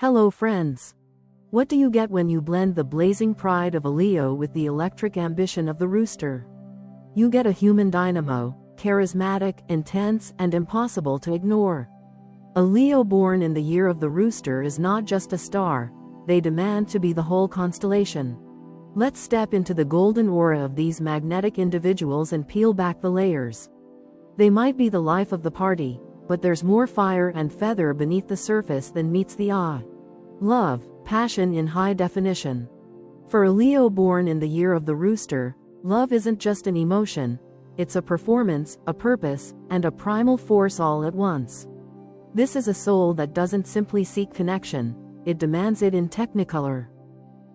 Hello friends! What do you get when you blend the blazing pride of a Leo with the electric ambition of the Rooster? You get a human dynamo, charismatic, intense, and impossible to ignore. A Leo born in the year of the Rooster is not just a star, they demand to be the whole constellation. Let's step into the golden aura of these magnetic individuals and peel back the layers. They might be the life of the party, but there's more fire and feather beneath the surface than meets the eye. Love, passion in high definition. For a Leo born in the year of the Rooster, love isn't just an emotion, it's a performance, a purpose, and a primal force all at once. This is a soul that doesn't simply seek connection, it demands it in technicolor.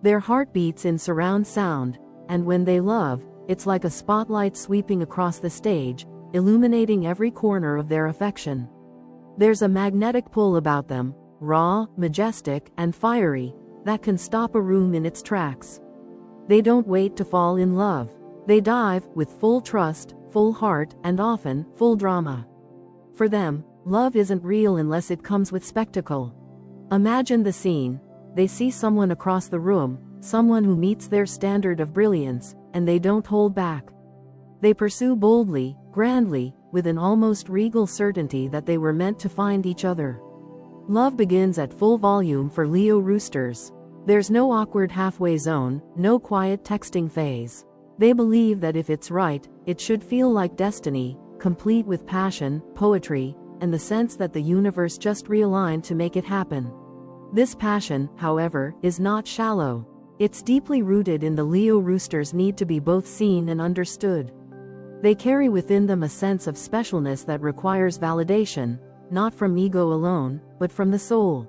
Their heart beats in surround sound, and when they love, it's like a spotlight sweeping across the stage, illuminating every corner of their affection. There's a magnetic pull about them, raw, majestic, and fiery, that can stop a room in its tracks. They don't wait to fall in love. They dive, with full trust, full heart, and often, full drama. For them, love isn't real unless it comes with spectacle. Imagine the scene. They see someone across the room, someone who meets their standard of brilliance, and they don't hold back. They pursue boldly, grandly, with an almost regal certainty that they were meant to find each other. Love begins at full volume for Leo Roosters. There's no awkward halfway zone, no quiet texting phase. They believe that if it's right, it should feel like destiny, complete with passion, poetry, and the sense that the universe just realigned to make it happen. This passion, however, is not shallow. It's deeply rooted in the Leo Roosters' need to be both seen and understood. They carry within them a sense of specialness that requires validation, not from ego alone, but from the soul.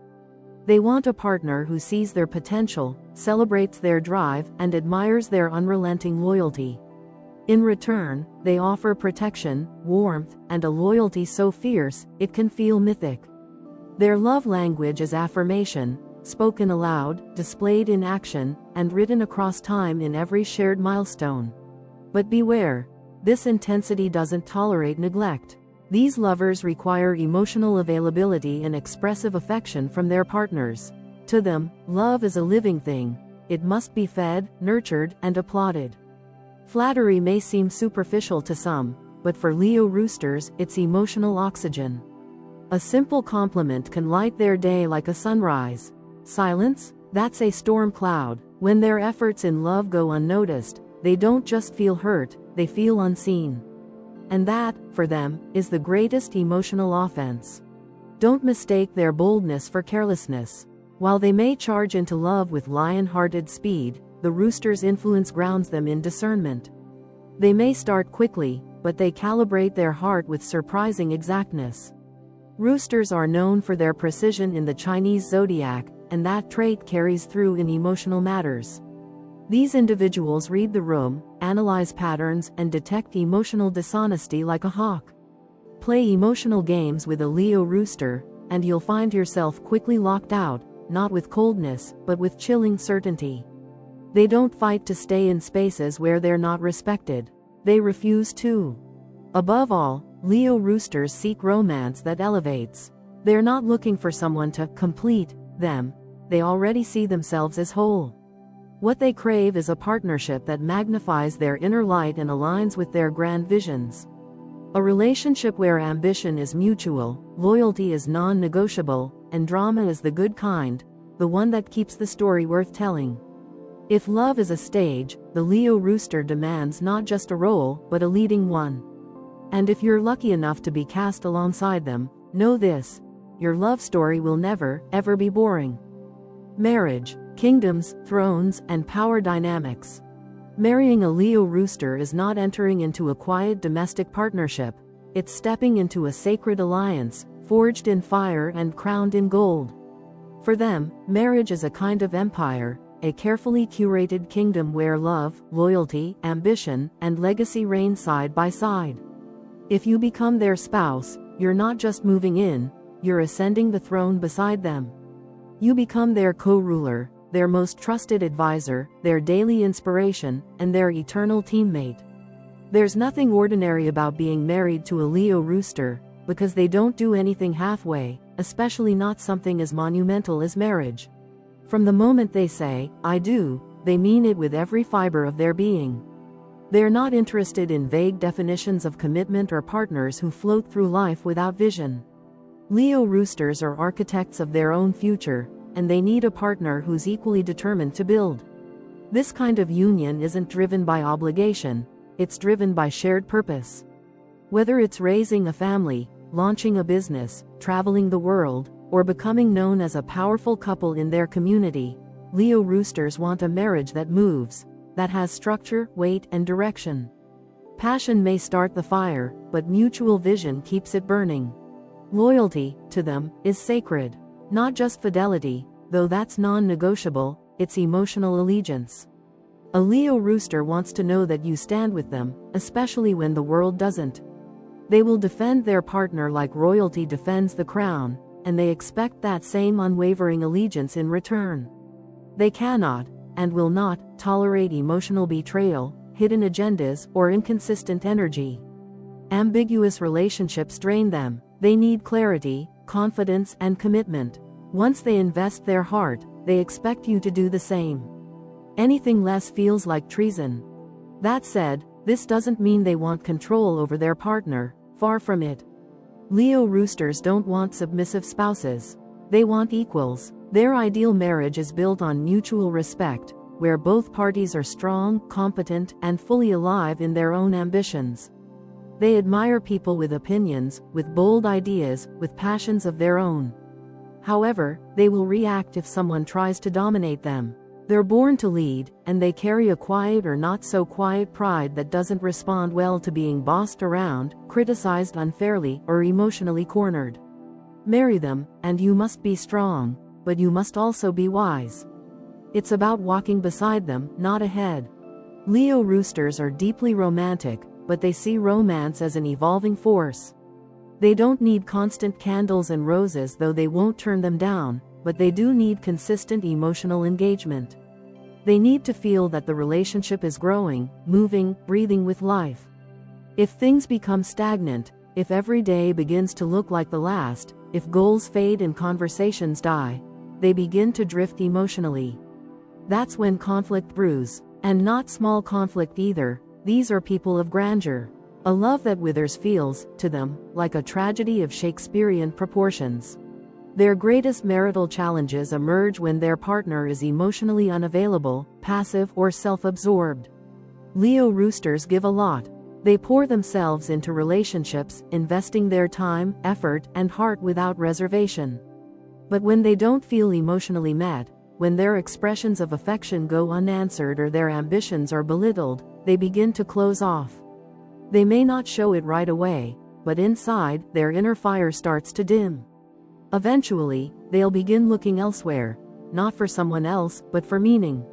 They want a partner who sees their potential, celebrates their drive, and admires their unrelenting loyalty. In return, they offer protection, warmth, and a loyalty so fierce, it can feel mythic. Their love language is affirmation, spoken aloud, displayed in action, and written across time in every shared milestone. But beware, this intensity doesn't tolerate neglect. These lovers require emotional availability and expressive affection from their partners. To them, love is a living thing. It must be fed, nurtured, and applauded. Flattery may seem superficial to some, but for Leo Roosters, it's emotional oxygen. A simple compliment can light their day like a sunrise. Silence? That's a storm cloud. When their efforts in love go unnoticed, they don't just feel hurt, they feel unseen. And that, for them, is the greatest emotional offense. Don't mistake their boldness for carelessness. While they may charge into love with lion-hearted speed, the Rooster's influence grounds them in discernment. They may start quickly, but they calibrate their heart with surprising exactness. Roosters are known for their precision in the Chinese Zodiac, and that trait carries through in emotional matters. These individuals read the room, analyze patterns, and detect emotional dishonesty like a hawk. Play emotional games with a Leo Rooster, and you'll find yourself quickly locked out, not with coldness, but with chilling certainty. They don't fight to stay in spaces where they're not respected. They refuse to. Above all, Leo Roosters seek romance that elevates. They're not looking for someone to complete them. They already see themselves as whole. What they crave is a partnership that magnifies their inner light and aligns with their grand visions. A relationship where ambition is mutual, loyalty is non-negotiable, and drama is the good kind, the one that keeps the story worth telling. If love is a stage, the Leo Rooster demands not just a role, but a leading one. And if you're lucky enough to be cast alongside them, know this: your love story will never, ever be boring. Marriage, kingdoms, thrones, and power dynamics. Marrying a Leo Rooster is not entering into a quiet domestic partnership, it's stepping into a sacred alliance, forged in fire and crowned in gold. For them, marriage is a kind of empire, a carefully curated kingdom where love, loyalty, ambition, and legacy reign side by side. If you become their spouse, you're not just moving in, you're ascending the throne beside them. You become their co-ruler, their most trusted advisor, their daily inspiration, and their eternal teammate. There's nothing ordinary about being married to a Leo Rooster, because they don't do anything halfway, especially not something as monumental as marriage. From the moment they say, "I do," they mean it with every fiber of their being. They're not interested in vague definitions of commitment or partners who float through life without vision. Leo Roosters are architects of their own future, and they need a partner who's equally determined to build. This kind of union isn't driven by obligation, it's driven by shared purpose. Whether it's raising a family, launching a business, traveling the world, or becoming known as a powerful couple in their community, Leo Roosters want a marriage that moves, that has structure, weight, and direction. Passion may start the fire, but mutual vision keeps it burning. Loyalty, to them, is sacred. Not just fidelity, though that's non-negotiable, it's emotional allegiance. A Leo Rooster wants to know that you stand with them, especially when the world doesn't. They will defend their partner like royalty defends the crown, and they expect that same unwavering allegiance in return. They cannot, and will not, tolerate emotional betrayal, hidden agendas, or inconsistent energy. Ambiguous relationships drain them. They need clarity, confidence, and commitment. Once they invest their heart, they expect you to do the same. Anything less feels like treason. That said, this doesn't mean they want control over their partner, far from it. Leo Roosters don't want submissive spouses. They want equals. Their ideal marriage is built on mutual respect, where both parties are strong, competent, and fully alive in their own ambitions. They admire people with opinions, with bold ideas, with passions of their own. However, they will react if someone tries to dominate them. They're born to lead, and they carry a quiet or not so quiet pride that doesn't respond well to being bossed around, criticized unfairly, or emotionally cornered. Marry them, and you must be strong, but you must also be wise. It's about walking beside them, not ahead. Leo Roosters are deeply romantic, but they see romance as an evolving force. They don't need constant candles and roses, though they won't turn them down, but they do need consistent emotional engagement. They need to feel that the relationship is growing, moving, breathing with life. If things become stagnant, if every day begins to look like the last, if goals fade and conversations die, they begin to drift emotionally. That's when conflict brews, and not small conflict either. These are people of grandeur. A love that withers feels, to them, like a tragedy of Shakespearean proportions. Their greatest marital challenges emerge when their partner is emotionally unavailable, passive, or self-absorbed. Leo Roosters give a lot. They pour themselves into relationships, investing their time, effort, and heart without reservation. But when they don't feel emotionally met, when their expressions of affection go unanswered or their ambitions are belittled, they begin to close off. They may not show it right away, but inside, their inner fire starts to dim. Eventually, they'll begin looking elsewhere, not for someone else, but for meaning.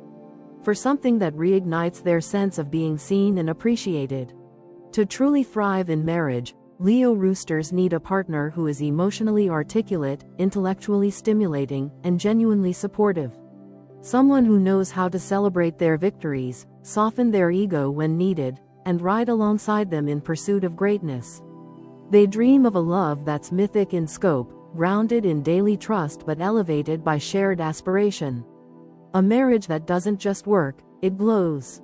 For something that reignites their sense of being seen and appreciated. To truly thrive in marriage, Leo Roosters need a partner who is emotionally articulate, intellectually stimulating, and genuinely supportive. Someone who knows how to celebrate their victories, soften their ego when needed, and ride alongside them in pursuit of greatness. They dream of a love that's mythic in scope, grounded in daily trust but elevated by shared aspiration. A marriage that doesn't just work, it glows.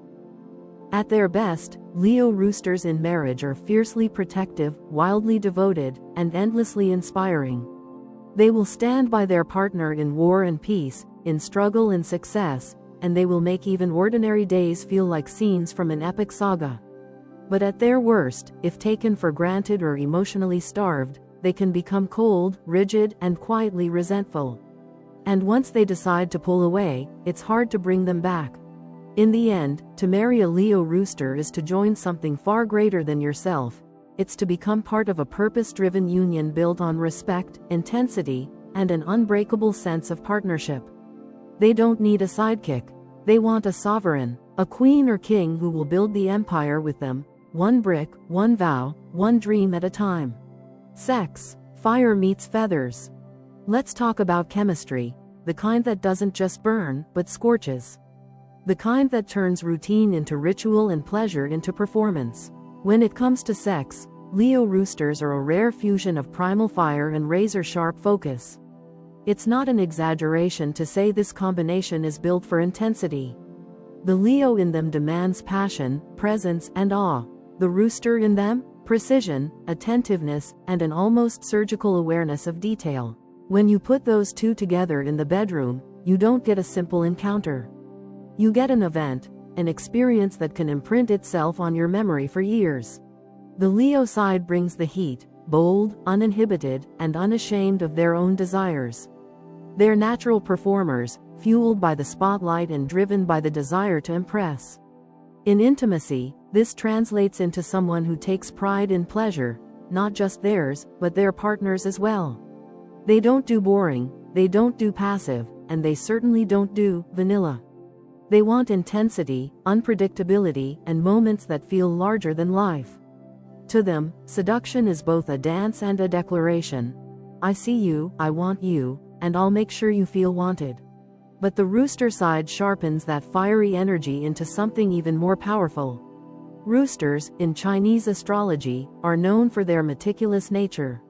At their best, Leo Roosters in marriage are fiercely protective, wildly devoted, and endlessly inspiring. They will stand by their partner in war and peace, in struggle and success, and they will make even ordinary days feel like scenes from an epic saga. But at their worst, if taken for granted or emotionally starved, they can become cold, rigid, and quietly resentful. And once they decide to pull away, it's hard to bring them back. In the end, to marry a Leo Rooster is to join something far greater than yourself. It's to become part of a purpose-driven union built on respect, intensity, and an unbreakable sense of partnership. They don't need a sidekick. They want a sovereign, a queen or king who will build the empire with them, one brick, one vow, one dream at a time. Sex. Fire meets feathers. Let's talk about chemistry, the kind that doesn't just burn, but scorches. The kind that turns routine into ritual and pleasure into performance. When it comes to sex, Leo roosters are a rare fusion of primal fire and razor-sharp focus. It's not an exaggeration to say this combination is built for intensity. The Leo in them demands passion, presence, and awe. The rooster in them, precision, attentiveness, and an almost surgical awareness of detail. When you put those two together in the bedroom, you don't get a simple encounter. You get an event, an experience that can imprint itself on your memory for years. The Leo side brings the heat, bold, uninhibited, and unashamed of their own desires. They're natural performers, fueled by the spotlight and driven by the desire to impress. In intimacy, this translates into someone who takes pride in pleasure, not just theirs, but their partner's as well. They don't do boring, they don't do passive, and they certainly don't do vanilla. They want intensity, unpredictability, and moments that feel larger than life. To them, seduction is both a dance and a declaration. I see you, I want you, and I'll make sure you feel wanted. But the rooster side sharpens that fiery energy into something even more powerful. Roosters, in Chinese astrology, are known for their meticulous nature.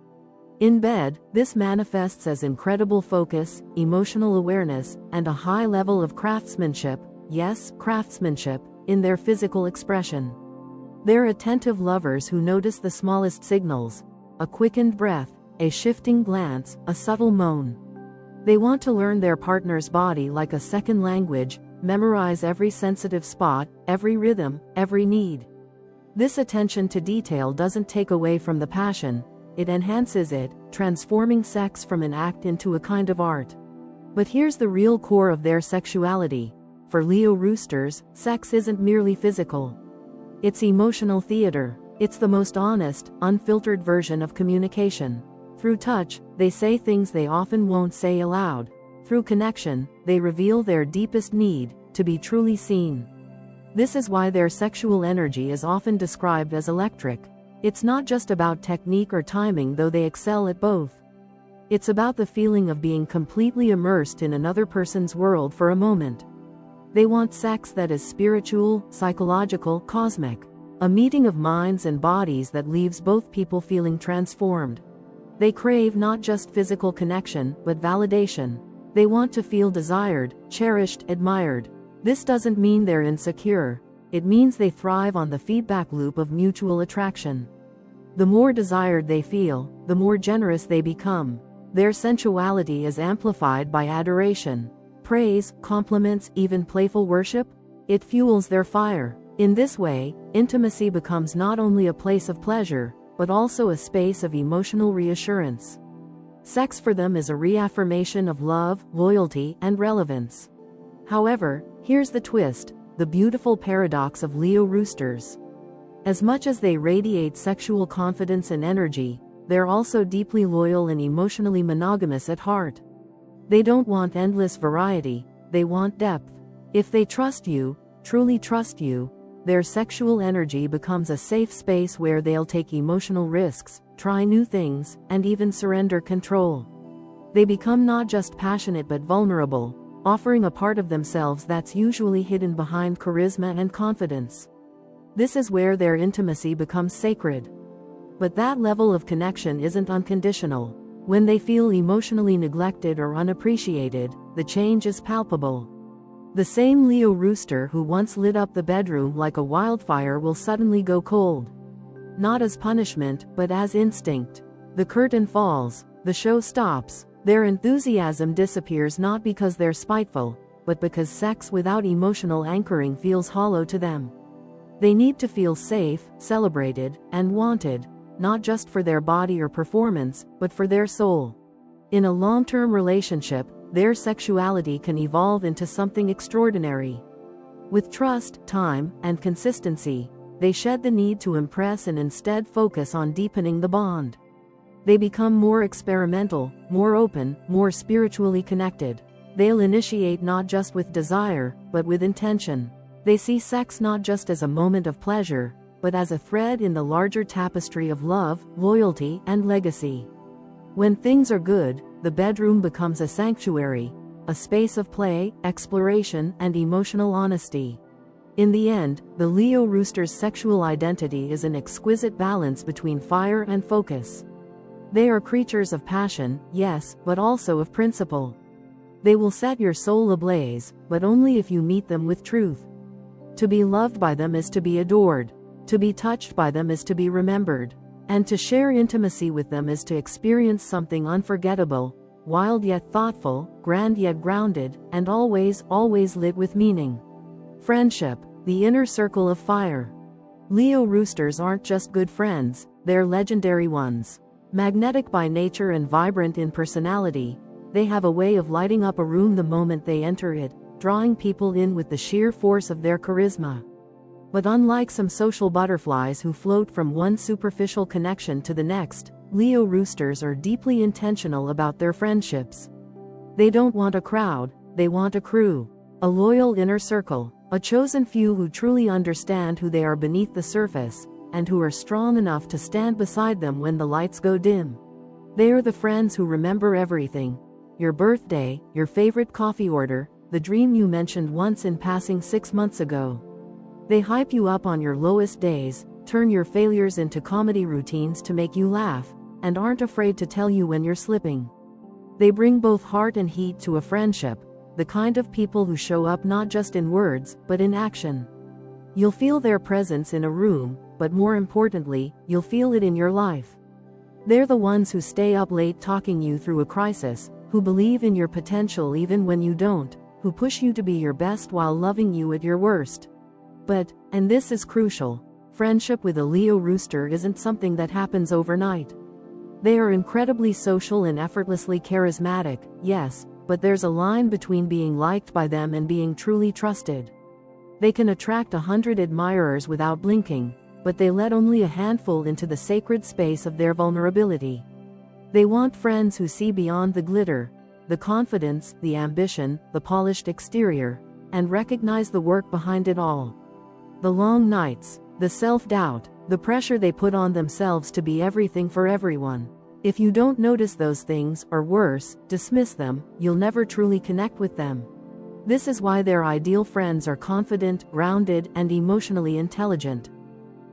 In bed, this manifests as incredible focus, emotional awareness, and a high level of craftsmanship, yes, craftsmanship, in their physical expression. They're attentive lovers who notice the smallest signals, a quickened breath, a shifting glance, a subtle moan. They want to learn their partner's body like a second language, memorize every sensitive spot, every rhythm, every need. This attention to detail doesn't take away from the passion, it enhances it, transforming sex from an act into a kind of art. But here's the real core of their sexuality. For Leo roosters, sex isn't merely physical. It's emotional theater. It's the most honest, unfiltered version of communication. Through touch, they say things they often won't say aloud. Through connection, they reveal their deepest need, to be truly seen. This is why their sexual energy is often described as electric. It's not just about technique or timing, though they excel at both. It's about the feeling of being completely immersed in another person's world for a moment. They want sex that is spiritual, psychological, cosmic. A meeting of minds and bodies that leaves both people feeling transformed. They crave not just physical connection, but validation. They want to feel desired, cherished, admired. This doesn't mean they're insecure. It means they thrive on the feedback loop of mutual attraction. The more desired they feel, the more generous they become. Their sensuality is amplified by adoration, praise, compliments, even playful worship. It fuels their fire. In this way, intimacy becomes not only a place of pleasure, but also a space of emotional reassurance. Sex for them is a reaffirmation of love, loyalty, and relevance. However, here's the twist, the beautiful paradox of Leo roosters. As much as they radiate sexual confidence and energy, they're also deeply loyal and emotionally monogamous at heart. They don't want endless variety, they want depth. If they trust you, truly trust you, their sexual energy becomes a safe space where they'll take emotional risks, try new things, and even surrender control. They become not just passionate but vulnerable, offering a part of themselves that's usually hidden behind charisma and confidence. This is where their intimacy becomes sacred. But that level of connection isn't unconditional. When they feel emotionally neglected or unappreciated, the change is palpable. The same Leo rooster who once lit up the bedroom like a wildfire will suddenly go cold. Not as punishment, but as instinct. The curtain falls, the show stops, their enthusiasm disappears not because they're spiteful, but because sex without emotional anchoring feels hollow to them. They need to feel safe, celebrated, and wanted, not just for their body or performance, but for their soul. In a long-term relationship, their sexuality can evolve into something extraordinary. With trust, time, and consistency, they shed the need to impress and instead focus on deepening the bond. They become more experimental, more open, more spiritually connected. They'll initiate not just with desire, but with intention. They see sex not just as a moment of pleasure, but as a thread in the larger tapestry of love, loyalty, and legacy. When things are good, the bedroom becomes a sanctuary, a space of play, exploration, and emotional honesty. In the end, the Leo Rooster's sexual identity is an exquisite balance between fire and focus. They are creatures of passion, yes, but also of principle. They will set your soul ablaze, but only if you meet them with truth. To be loved by them is to be adored. To be touched by them is to be remembered. And to share intimacy with them is to experience something unforgettable, wild yet thoughtful, grand yet grounded, and always, always lit with meaning. Friendship, the inner circle of fire. Leo Roosters aren't just good friends, they're legendary ones. Magnetic by nature and vibrant in personality, they have a way of lighting up a room the moment they enter it, drawing people in with the sheer force of their charisma. But unlike some social butterflies who float from one superficial connection to the next, Leo Roosters are deeply intentional about their friendships. They don't want a crowd, they want a crew, a loyal inner circle, a chosen few who truly understand who they are beneath the surface, and who are strong enough to stand beside them when the lights go dim. They are the friends who remember everything: your birthday, your favorite coffee order, the dream you mentioned once in passing 6 months ago. They hype you up on your lowest days, turn your failures into comedy routines to make you laugh, and aren't afraid to tell you when you're slipping. They bring both heart and heat to a friendship, the kind of people who show up not just in words, but in action. You'll feel their presence in a room, but more importantly, you'll feel it in your life. They're the ones who stay up late talking you through a crisis, who believe in your potential even when you don't, who push you to be your best while loving you at your worst. But, and this is crucial, friendship with a Leo Rooster isn't something that happens overnight. They are incredibly social and effortlessly charismatic, yes, but there's a line between being liked by them and being truly trusted. They can attract 100 admirers without blinking, but they let only a handful into the sacred space of their vulnerability. They want friends who see beyond the glitter, the confidence, the ambition, the polished exterior, and recognize the work behind it all. The long nights, the self-doubt, the pressure they put on themselves to be everything for everyone. If you don't notice those things, or worse, dismiss them, you'll never truly connect with them. This is why their ideal friends are confident, grounded, and emotionally intelligent.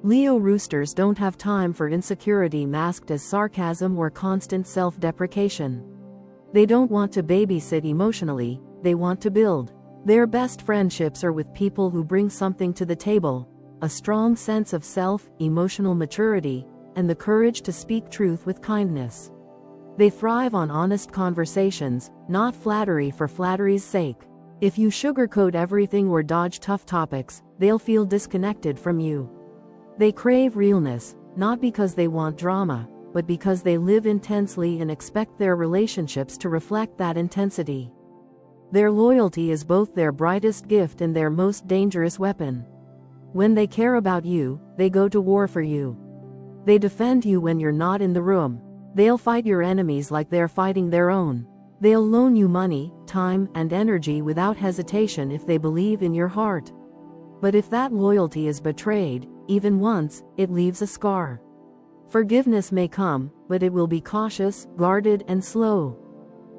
Leo Roosters don't have time for insecurity masked as sarcasm or constant self-deprecation. They don't want to babysit emotionally, they want to build. Their best friendships are with people who bring something to the table: a strong sense of self, emotional maturity, and the courage to speak truth with kindness. They thrive on honest conversations, not flattery for flattery's sake. If you sugarcoat everything or dodge tough topics, they'll feel disconnected from you. They crave realness, not because they want drama, but because they live intensely and expect their relationships to reflect that intensity. Their loyalty is both their brightest gift and their most dangerous weapon. When they care about you, they go to war for you. They defend you when you're not in the room. They'll fight your enemies like they're fighting their own. They'll loan you money, time, and energy without hesitation if they believe in your heart. But if that loyalty is betrayed, even once, it leaves a scar. Forgiveness may come, but it will be cautious, guarded, and slow.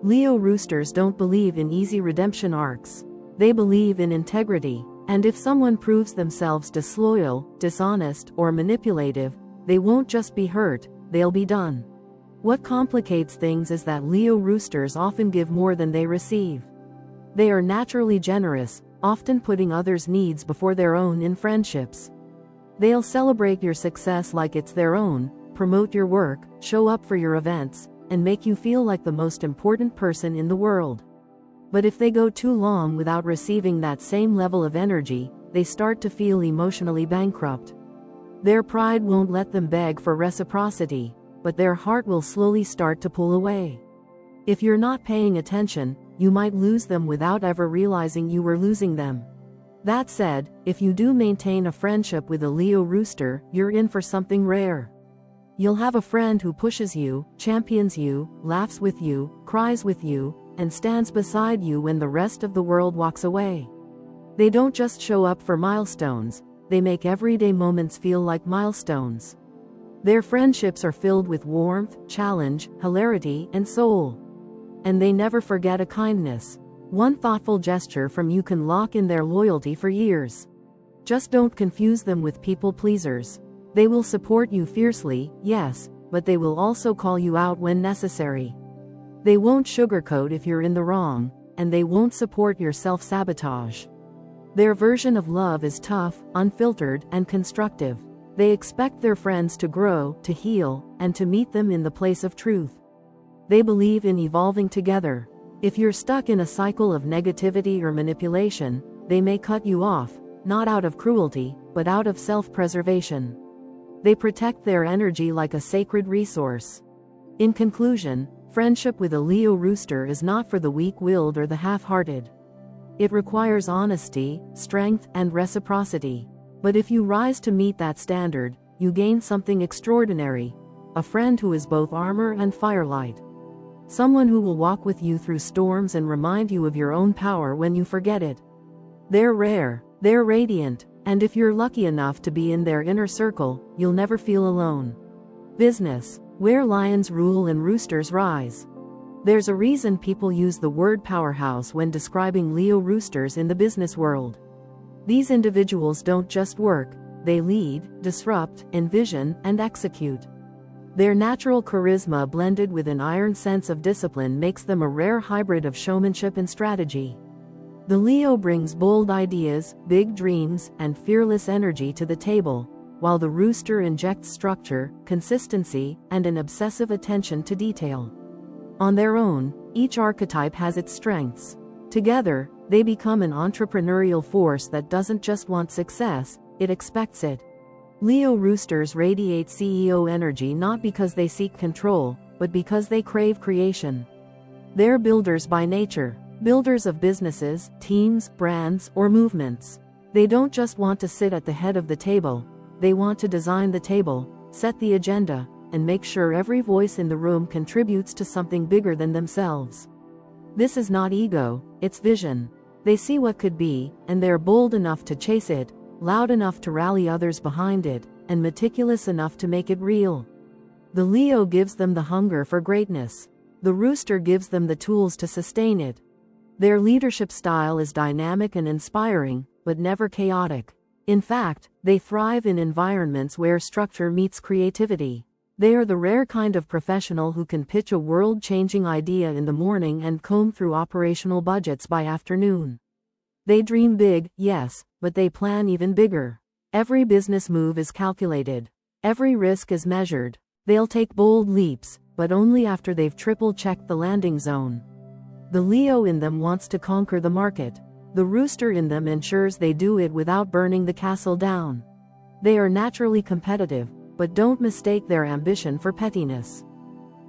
Leo Roosters don't believe in easy redemption arcs. They believe in integrity, and if someone proves themselves disloyal, dishonest, or manipulative, they won't just be hurt, they'll be done. What complicates things is that Leo Roosters often give more than they receive. They are naturally generous, often putting others' needs before their own in friendships. They'll celebrate your success like it's their own, promote your work, show up for your events, and make you feel like the most important person in the world. But if they go too long without receiving that same level of energy, they start to feel emotionally bankrupt. Their pride won't let them beg for reciprocity, but their heart will slowly start to pull away. If you're not paying attention, you might lose them without ever realizing you were losing them. That said, if you do maintain a friendship with a Leo Rooster, you're in for something rare. You'll have a friend who pushes you, champions you, laughs with you, cries with you, and stands beside you when the rest of the world walks away. They don't just show up for milestones, they make everyday moments feel like milestones. Their friendships are filled with warmth, challenge, hilarity, and soul. And they never forget a kindness. One thoughtful gesture from you can lock in their loyalty for years. Just don't confuse them with people pleasers. They will support you fiercely, yes, but they will also call you out when necessary. They won't sugarcoat if you're in the wrong, and they won't support your self-sabotage. Their version of love is tough, unfiltered, and constructive. They expect their friends to grow, to heal, and to meet them in the place of truth. They believe in evolving together. If you're stuck in a cycle of negativity or manipulation, they may cut you off, not out of cruelty, but out of self-preservation. They protect their energy like a sacred resource. In conclusion, friendship with a Leo Rooster is not for the weak-willed or the half-hearted. It requires honesty, strength, and reciprocity. But if you rise to meet that standard, you gain something extraordinary. A friend who is both armor and firelight. Someone who will walk with you through storms and remind you of your own power when you forget it. They're rare, they're radiant, and if you're lucky enough to be in their inner circle, you'll never feel alone. Business, where lions rule and roosters rise. There's a reason people use the word powerhouse when describing Leo Roosters in the business world. These individuals don't just work, they lead, disrupt, envision, and execute. Their natural charisma blended with an iron sense of discipline makes them a rare hybrid of showmanship and strategy. The Leo brings bold ideas, big dreams, and fearless energy to the table, while the Rooster injects structure, consistency, and an obsessive attention to detail. On their own, each archetype has its strengths. Together, they become an entrepreneurial force that doesn't just want success, it expects it. Leo Roosters radiate CEO energy not because they seek control, but because they crave creation. They're builders by nature, builders of businesses, teams, brands, or movements. They don't just want to sit at the head of the table, they want to design the table, set the agenda, and make sure every voice in the room contributes to something bigger than themselves. This is not ego, it's vision. They see what could be, and they're bold enough to chase it, loud enough to rally others behind it, and meticulous enough to make it real. The Leo gives them the hunger for greatness. The Rooster gives them the tools to sustain it. Their leadership style is dynamic and inspiring, but never chaotic. In fact, they thrive in environments where structure meets creativity. They are the rare kind of professional who can pitch a world-changing idea in the morning and comb through operational budgets by afternoon. They dream big, yes, but they plan even bigger. Every business move is calculated. Every risk is measured. They'll take bold leaps, but only after they've triple-checked the landing zone. The Leo in them wants to conquer the market. The Rooster in them ensures they do it without burning the castle down. They are naturally competitive, but don't mistake their ambition for pettiness.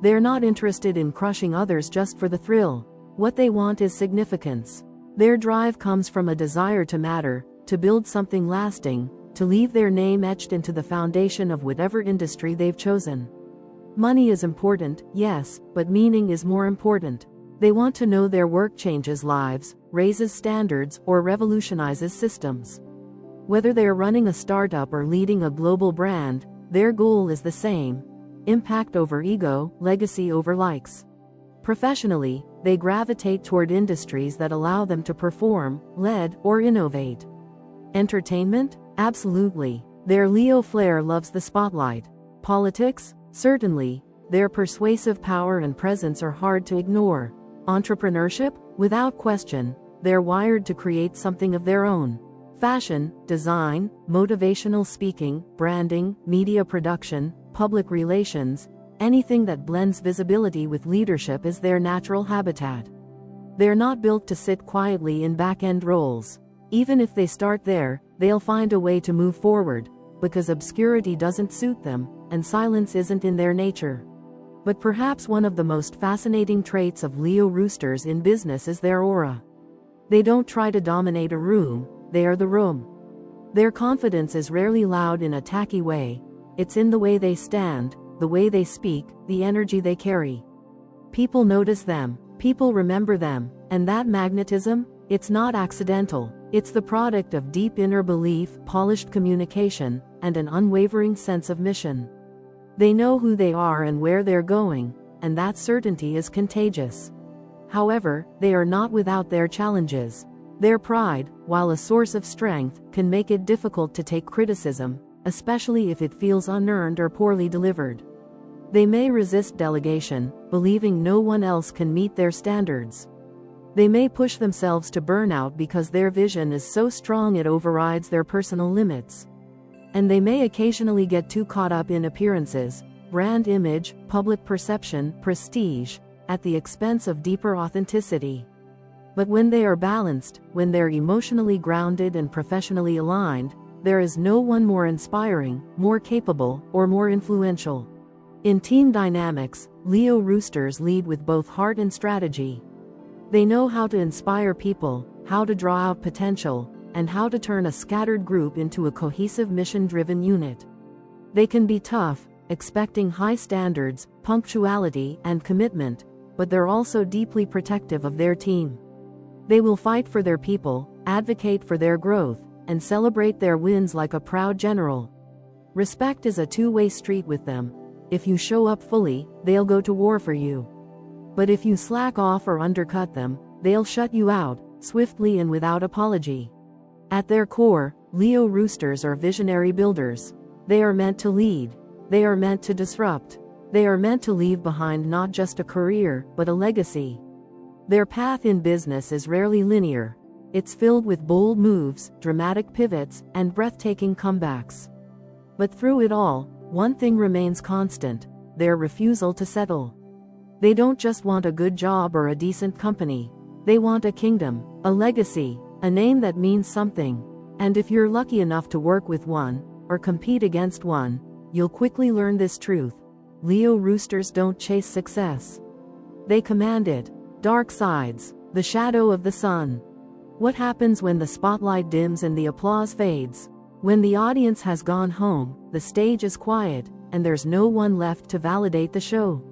They're not interested in crushing others just for the thrill. What they want is significance. Their drive comes from a desire to matter, to build something lasting, to leave their name etched into the foundation of whatever industry they've chosen. Money is important, yes, but meaning is more important. They want to know their work changes lives, raises standards, or revolutionizes systems. Whether they're running a startup or leading a global brand, their goal is the same: impact over ego, legacy over likes. Professionally, they gravitate toward industries that allow them to perform, lead, or innovate. Entertainment? Absolutely. Their Leo flair loves the spotlight. Politics? Certainly. Their persuasive power and presence are hard to ignore. Entrepreneurship? Without question, they're wired to create something of their own. Fashion, design, motivational speaking, branding, media production, public relations, anything that blends visibility with leadership is their natural habitat. They're not built to sit quietly in back-end roles. Even if they start there, they'll find a way to move forward, because obscurity doesn't suit them, and silence isn't in their nature. But perhaps one of the most fascinating traits of Leo Roosters in business is their aura. They don't try to dominate a room, they are the room. Their confidence is rarely loud in a tacky way. It's in the way they stand, the way they speak, the energy they carry. People notice them, people remember them, and that magnetism, it's not accidental. It's the product of deep inner belief, polished communication, and an unwavering sense of mission. They know who they are and where they're going, and that certainty is contagious. However, they are not without their challenges. Their pride, while a source of strength, can make it difficult to take criticism, especially if it feels unearned or poorly delivered. They may resist delegation, believing no one else can meet their standards. They may push themselves to burnout because their vision is so strong it overrides their personal limits. And they may occasionally get too caught up in appearances, brand image, public perception, prestige, at the expense of deeper authenticity. But when they are balanced, when they're emotionally grounded and professionally aligned, there is no one more inspiring, more capable, or more influential. In team dynamics, Leo Roosters lead with both heart and strategy. They know how to inspire people, how to draw out potential, and how to turn a scattered group into a cohesive mission-driven unit. They can be tough, expecting high standards, punctuality, and commitment, but they're also deeply protective of their team. They will fight for their people, advocate for their growth, and celebrate their wins like a proud general. Respect is a two-way street with them. If you show up fully, they'll go to war for you. But if you slack off or undercut them, they'll shut you out, swiftly and without apology. At their core, Leo Roosters are visionary builders. They are meant to lead. They are meant to disrupt. They are meant to leave behind not just a career, but a legacy. Their path in business is rarely linear. It's filled with bold moves, dramatic pivots, and breathtaking comebacks. But through it all, one thing remains constant: their refusal to settle. They don't just want a good job or a decent company. They want a kingdom, a legacy, a name that means something. And if you're lucky enough to work with one, or compete against one, you'll quickly learn this truth. Leo Roosters don't chase success. They command it. Dark sides, the shadow of the sun. What happens when the spotlight dims and the applause fades? When the audience has gone home, the stage is quiet, and there's no one left to validate the show.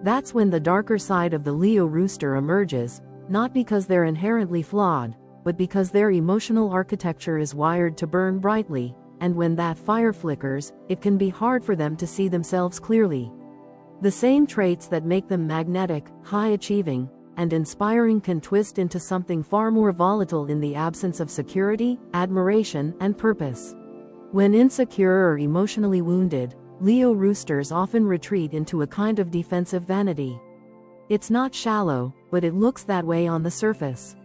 That's when the darker side of the Leo Rooster emerges, not because they're inherently flawed, but because their emotional architecture is wired to burn brightly, and when that fire flickers, it can be hard for them to see themselves clearly. The same traits that make them magnetic, high-achieving, and inspiring can twist into something far more volatile in the absence of security, admiration, and purpose. When insecure or emotionally wounded, Leo Roosters often retreat into a kind of defensive vanity. It's not shallow, but it looks that way on the surface.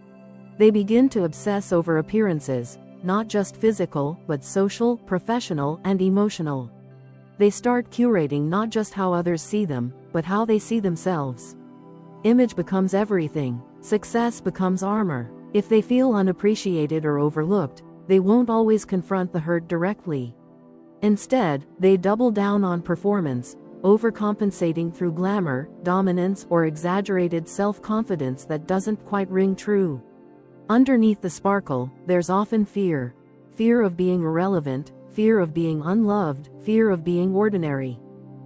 They begin to obsess over appearances, not just physical, but social, professional, and emotional. They start curating not just how others see them, but how they see themselves. Image becomes everything. Success becomes armor. If they feel unappreciated or overlooked, they won't always confront the hurt directly. Instead, they double down on performance, overcompensating through glamour, dominance, or exaggerated self-confidence that doesn't quite ring true. Underneath the sparkle, there's often fear. Fear of being irrelevant, fear of being unloved, fear of being ordinary.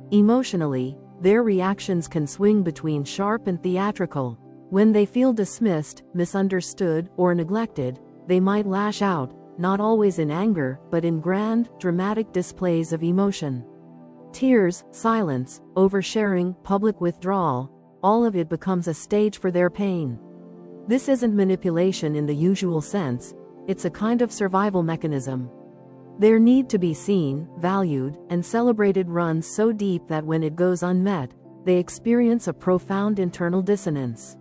Emotionally, their reactions can swing between sharp and theatrical. When they feel dismissed, misunderstood, or neglected, they might lash out, not always in anger, but in grand, dramatic displays of emotion. Tears, silence, oversharing, public withdrawal, all of it becomes a stage for their pain. This isn't manipulation in the usual sense, it's a kind of survival mechanism. Their need to be seen, valued, and celebrated runs so deep that when it goes unmet, they experience a profound internal dissonance.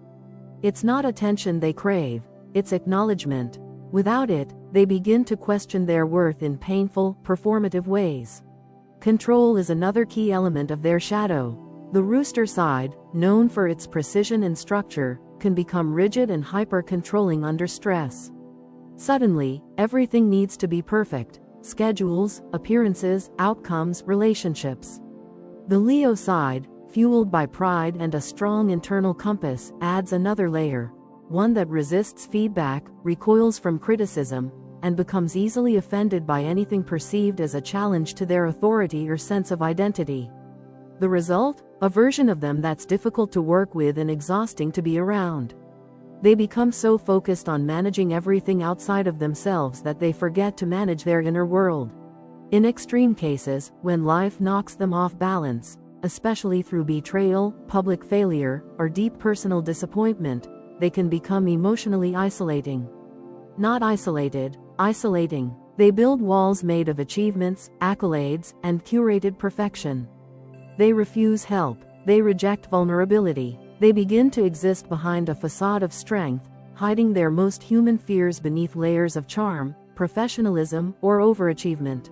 It's not attention they crave, it's acknowledgement. Without it, they begin to question their worth in painful, performative ways. Control is another key element of their shadow. The rooster side, known for its precision and structure, can become rigid and hyper-controlling under stress. Suddenly, everything needs to be perfect. Schedules, appearances, outcomes, relationships. The Leo side, fueled by pride and a strong internal compass, adds another layer, one that resists feedback, recoils from criticism, and becomes easily offended by anything perceived as a challenge to their authority or sense of identity. The result? A version of them that's difficult to work with and exhausting to be around. They become so focused on managing everything outside of themselves that they forget to manage their inner world. In extreme cases, when life knocks them off balance, especially through betrayal, public failure, or deep personal disappointment, they can become emotionally isolating. Not isolated, isolating. They build walls made of achievements, accolades, and curated perfection. They refuse help. They reject vulnerability. They begin to exist behind a facade of strength, hiding their most human fears beneath layers of charm, professionalism, or overachievement.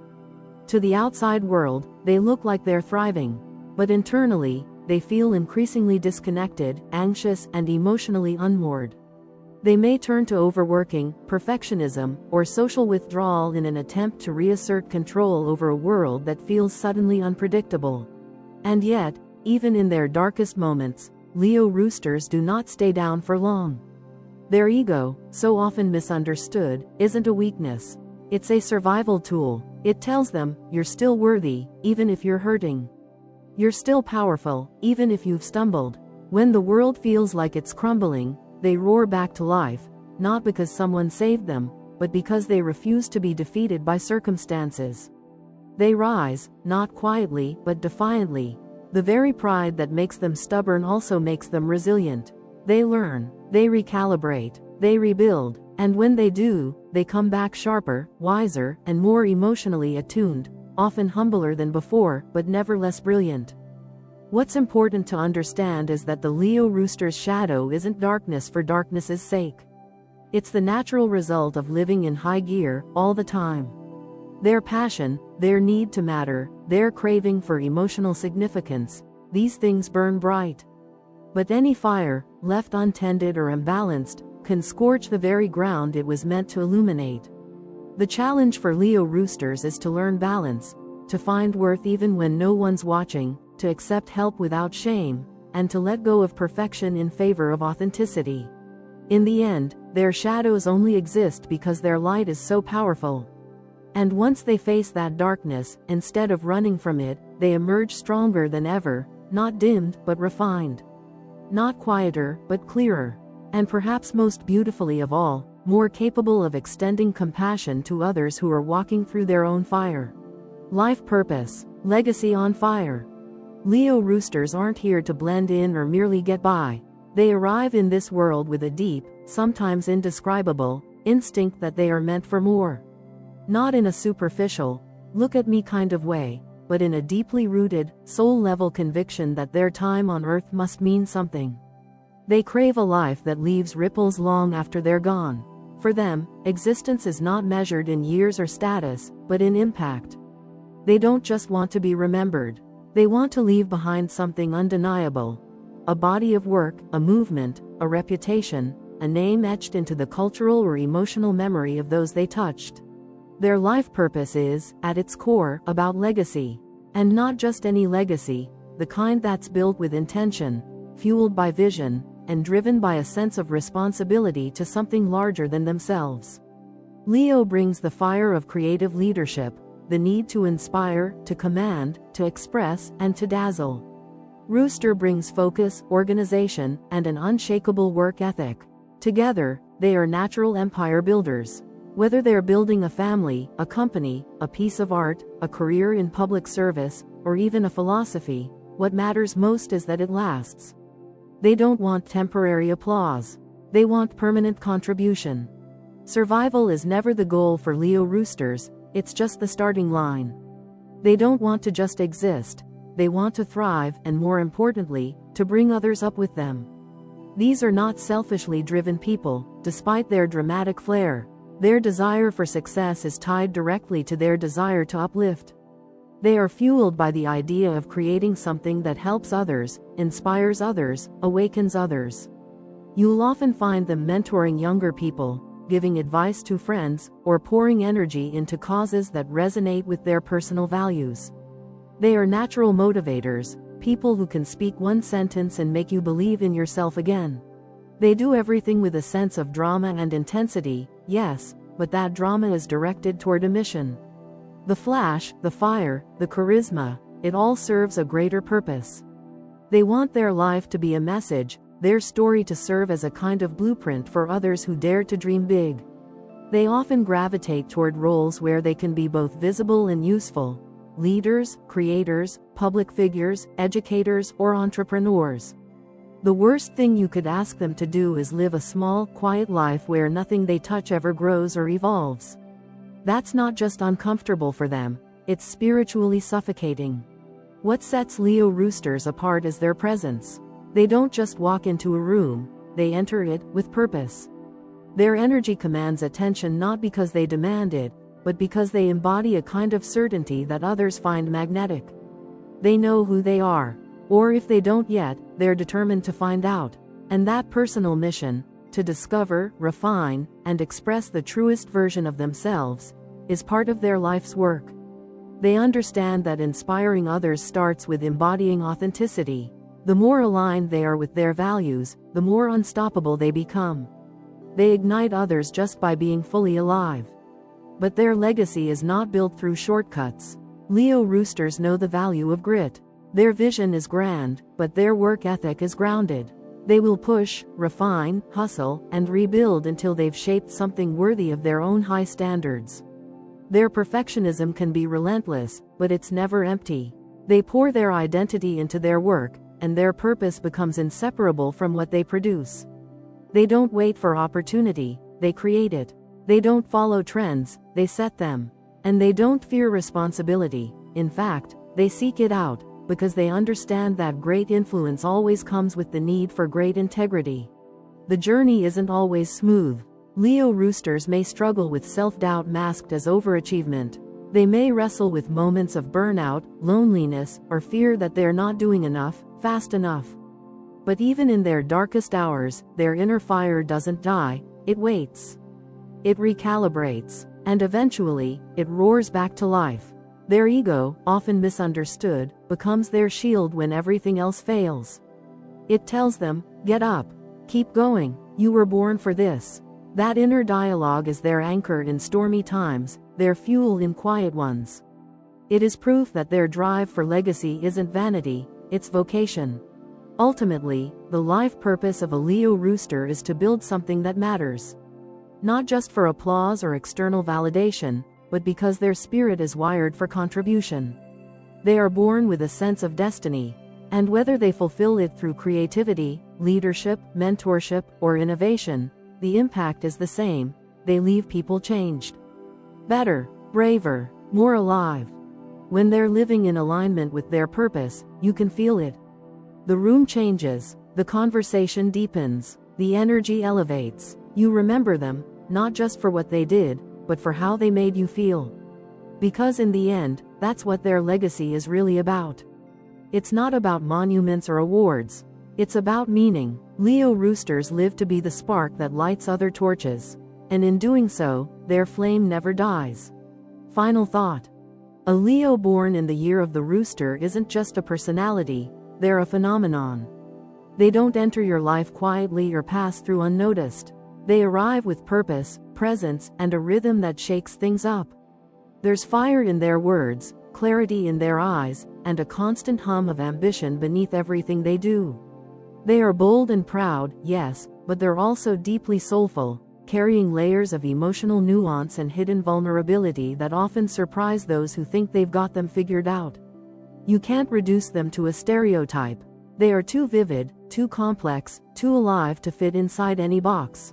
To the outside world, they look like they're thriving. But internally, they feel increasingly disconnected, anxious, and emotionally unmoored. They may turn to overworking, perfectionism, or social withdrawal in an attempt to reassert control over a world that feels suddenly unpredictable. And yet, even in their darkest moments, Leo Roosters do not stay down for long. Their ego, so often misunderstood, isn't a weakness. It's a survival tool. It tells them, you're still worthy, even if you're hurting. You're still powerful, even if you've stumbled. When the world feels like it's crumbling, they roar back to life, not because someone saved them, but because they refuse to be defeated by circumstances. They rise, not quietly, but defiantly. The very pride that makes them stubborn also makes them resilient. They learn, they recalibrate, they rebuild, and when they do, they come back sharper, wiser, and more emotionally attuned, often humbler than before, but never less brilliant. What's important to understand is that the Leo Rooster's shadow isn't darkness for darkness's sake. It's the natural result of living in high gear, all the time. Their passion, their need to matter, their craving for emotional significance, these things burn bright. But any fire, left untended or imbalanced, can scorch the very ground it was meant to illuminate. The challenge for Leo Roosters is to learn balance, to find worth even when no one's watching, to accept help without shame, and to let go of perfection in favor of authenticity. In the end, their shadows only exist because their light is so powerful. And once they face that darkness, instead of running from it, they emerge stronger than ever, not dimmed but refined. Not quieter, but clearer. And perhaps most beautifully of all, more capable of extending compassion to others who are walking through their own fire. Life purpose, legacy on fire. Leo Roosters aren't here to blend in or merely get by. They arrive in this world with a deep, sometimes indescribable, instinct that they are meant for more. Not in a superficial, look at me kind of way, but in a deeply rooted, soul-level conviction that their time on Earth must mean something. They crave a life that leaves ripples long after they're gone. For them, existence is not measured in years or status, but in impact. They don't just want to be remembered. They want to leave behind something undeniable. A body of work, a movement, a reputation, a name etched into the cultural or emotional memory of those they touched. Their life purpose is, at its core, about legacy. And not just any legacy, the kind that's built with intention, fueled by vision, and driven by a sense of responsibility to something larger than themselves. Leo brings the fire of creative leadership, the need to inspire, to command, to express, and to dazzle. Rooster brings focus, organization, and an unshakable work ethic. Together, they are natural empire builders. Whether they're building a family, a company, a piece of art, a career in public service, or even a philosophy, what matters most is that it lasts. They don't want temporary applause. They want permanent contribution. Survival is never the goal for Leo Roosters, it's just the starting line. They don't want to just exist. They want to thrive, and more importantly, to bring others up with them. These are not selfishly driven people, despite their dramatic flair. Their desire for success is tied directly to their desire to uplift. They are fueled by the idea of creating something that helps others, inspires others, awakens others. You'll often find them mentoring younger people, giving advice to friends, or pouring energy into causes that resonate with their personal values. They are natural motivators, people who can speak one sentence and make you believe in yourself again. They do everything with a sense of drama and intensity, yes, but that drama is directed toward a mission. The flash, the fire, the charisma, it all serves a greater purpose. They want their life to be a message, their story to serve as a kind of blueprint for others who dare to dream big. They often gravitate toward roles where they can be both visible and useful. Leaders, creators, public figures, educators, or entrepreneurs. The worst thing you could ask them to do is live a small, quiet life where nothing they touch ever grows or evolves. That's not just uncomfortable for them, it's spiritually suffocating. What sets Leo roosters apart is their presence. They don't just walk into a room, they enter it with purpose. Their energy commands attention not because they demand it, but because they embody a kind of certainty that others find magnetic. They know who they are, or if they don't yet, they're determined to find out. And that personal mission, to discover, refine, and express the truest version of themselves, is part of their life's work. They understand that inspiring others starts with embodying authenticity. The more aligned they are with their values, the more unstoppable they become. They ignite others just by being fully alive. But their legacy is not built through shortcuts. Leo roosters know the value of grit. Their vision is grand, but their work ethic is grounded. They will push, refine, hustle, and rebuild until they've shaped something worthy of their own high standards. Their perfectionism can be relentless, but it's never empty. They pour their identity into their work, and their purpose becomes inseparable from what they produce. They don't wait for opportunity, they create it. They don't follow trends, they set them. And they don't fear responsibility, in fact, they seek it out, because they understand that great influence always comes with the need for great integrity. The journey isn't always smooth. Leo roosters may struggle with self-doubt masked as overachievement. They may wrestle with moments of burnout, loneliness, or fear that they're not doing enough, fast enough. But even in their darkest hours, their inner fire doesn't die, it waits. It recalibrates, and eventually, it roars back to life. Their ego, often misunderstood, becomes their shield when everything else fails. It tells them, get up, keep going, you were born for this. That inner dialogue is their anchor in stormy times, their fuel in quiet ones. It is proof that their drive for legacy isn't vanity, it's vocation. Ultimately, the life purpose of a Leo rooster is to build something that matters. Not just for applause or external validation, but because their spirit is wired for contribution. They are born with a sense of destiny, and whether they fulfill it through creativity, leadership, mentorship, or innovation, the impact is the same. They leave people changed. Better, braver, more alive. When they're living in alignment with their purpose, you can feel it. The room changes, the conversation deepens, the energy elevates. You remember them, not just for what they did, but for how they made you feel. Because in the end, that's what their legacy is really about. It's not about monuments or awards. It's about meaning. Leo roosters live to be the spark that lights other torches. And in doing so, their flame never dies. Final thought. A Leo born in the year of the rooster isn't just a personality, they're a phenomenon. They don't enter your life quietly or pass through unnoticed. They arrive with purpose, presence, and a rhythm that shakes things up. There's fire in their words, clarity in their eyes, and a constant hum of ambition beneath everything they do. They are bold and proud, yes, but they're also deeply soulful, carrying layers of emotional nuance and hidden vulnerability that often surprise those who think they've got them figured out. You can't reduce them to a stereotype. They are too vivid, too complex, too alive to fit inside any box.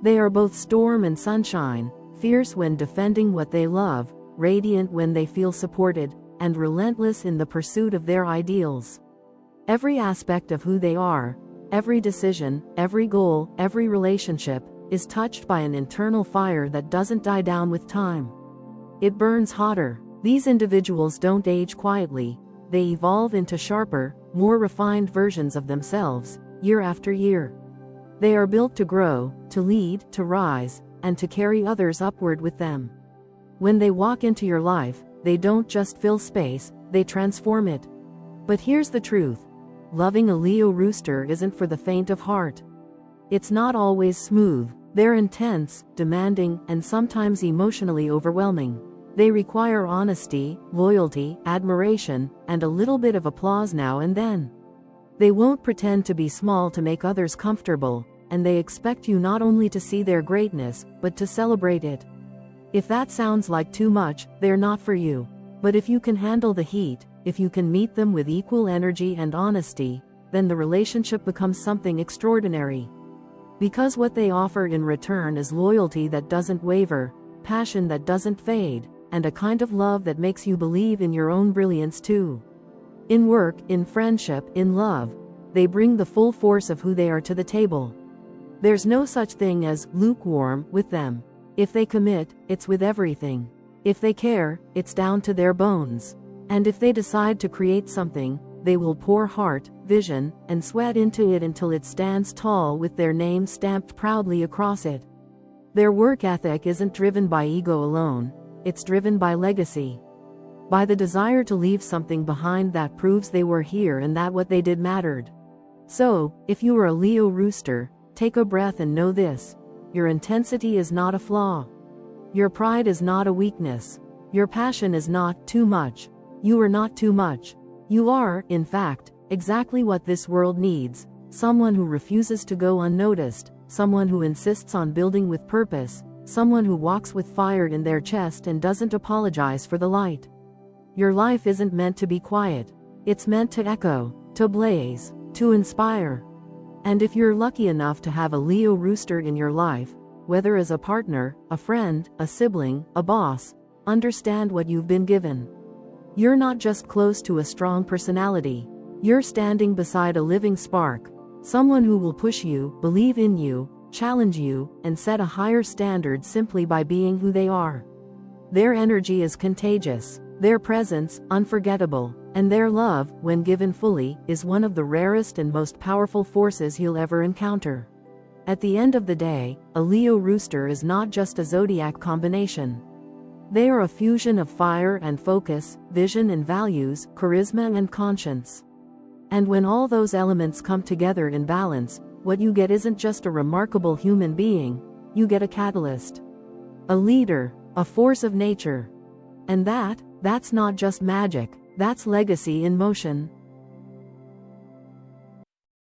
They are both storm and sunshine, fierce when defending what they love, radiant when they feel supported, and relentless in the pursuit of their ideals. Every aspect of who they are, every decision, every goal, every relationship, is touched by an internal fire that doesn't die down with time. It burns hotter. These individuals don't age quietly, they evolve into sharper, more refined versions of themselves, year after year. They are built to grow, to lead, to rise, and to carry others upward with them. When they walk into your life, they don't just fill space, they transform it. But here's the truth. Loving a Leo rooster isn't for the faint of heart. It's not always smooth. They're intense, demanding, and sometimes emotionally overwhelming. They require honesty, loyalty, admiration, and a little bit of applause now and then. They won't pretend to be small to make others comfortable, and they expect you not only to see their greatness, but to celebrate it. If that sounds like too much, they're not for you. But if you can handle the heat, if you can meet them with equal energy and honesty, then the relationship becomes something extraordinary. Because what they offer in return is loyalty that doesn't waver, passion that doesn't fade, and a kind of love that makes you believe in your own brilliance too. In work, in friendship, in love, they bring the full force of who they are to the table. There's no such thing as lukewarm with them. If they commit, it's with everything. If they care, it's down to their bones. And if they decide to create something, they will pour heart, vision, and sweat into it until it stands tall with their name stamped proudly across it. Their work ethic isn't driven by ego alone, it's driven by legacy. By the desire to leave something behind that proves they were here and that what they did mattered. So, if you are a Leo Rooster, take a breath and know this: your intensity is not a flaw. Your pride is not a weakness. Your passion is not too much. You are not too much. You are, in fact, exactly what this world needs: someone who refuses to go unnoticed, someone who insists on building with purpose, someone who walks with fire in their chest and doesn't apologize for the light. Your life isn't meant to be quiet. It's meant to echo, to blaze, to inspire. And if you're lucky enough to have a Leo Rooster in your life, whether as a partner, a friend, a sibling, a boss, understand what you've been given. You're not just close to a strong personality. You're standing beside a living spark, someone who will push you, believe in you, challenge you, and set a higher standard simply by being who they are. Their energy is contagious, their presence, unforgettable, and their love, when given fully, is one of the rarest and most powerful forces you'll ever encounter. At the end of the day, a Leo Rooster is not just a zodiac combination. They are a fusion of fire and focus, vision and values, charisma and conscience. And when all those elements come together in balance, what you get isn't just a remarkable human being, you get a catalyst. A leader, a force of nature. And that's not just magic, that's legacy in motion.